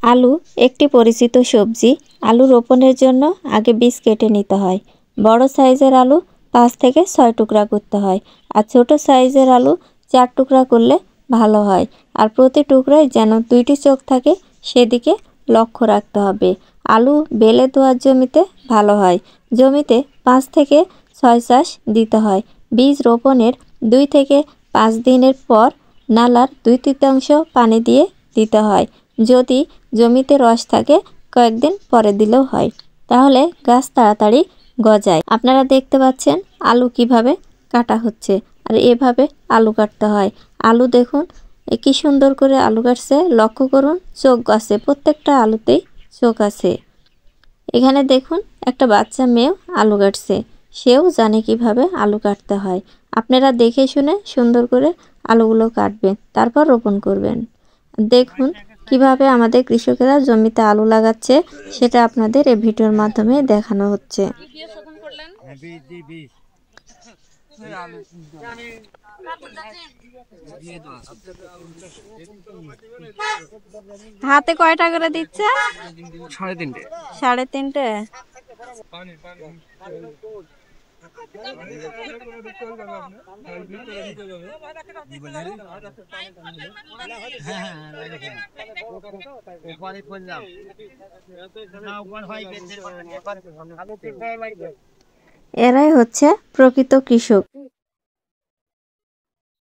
আলু একটি পরিচিত সবজি। আলু রোপণের জন্য আগে বীজ কেটে নিতে হয়। বড় সাইজের আলু 5 থেকে 6 টুকরা করতে হয়, আর ছোট সাইজের আলু 4 টুকরা করলে ভালো হয়। আর প্রতি টুকরায় যেন 2টি চোখ থাকে সেদিকে লক্ষ্য রাখতে হবে। আলু বেলে দেওয়ার জমিতে ভালো হয়। জমিতে 5 থেকে 6 চাষ দিতে হয়। বীজ রোপণের 2 থেকে 5 দিনের পর নালার 2/3 পানি দিয়ে দিতে হয়। যদি জমিতে রস থাকে কয়েকদিন পরে দিলেও হয়, তাহলে গাছ তাড়াতাড়ি গজায়। আপনারা দেখতে পাচ্ছেন আলু কিভাবে কাটা হচ্ছে, আর এভাবে আলু কাটতে হয়। আলু দেখুন কি সুন্দর করে আলু কাটছে, লক্ষ্য করুন চোখ আছে, প্রত্যেকটা আলুতেই চোখ আছে। এখানে দেখুন একটা বাচ্চা মেয়েও আলু কাটছে, সেও জানে কিভাবে আলু কাটতে হয়। আপনারা দেখে শুনে সুন্দর করে আলুগুলো কাটবেন, তারপর রোপণ করবেন। দেখুন কিভাবে আমাদের কৃষকেরা জমিতে আলু লাগাচ্ছে, সেটা আপনাদের এই ভিডিওর মাধ্যমে দেখানো হচ্ছে। হাতে কয়টা করে দিচ্ছে? 3.5। 3.5। এরাই হচ্ছে প্রকৃত কৃষক।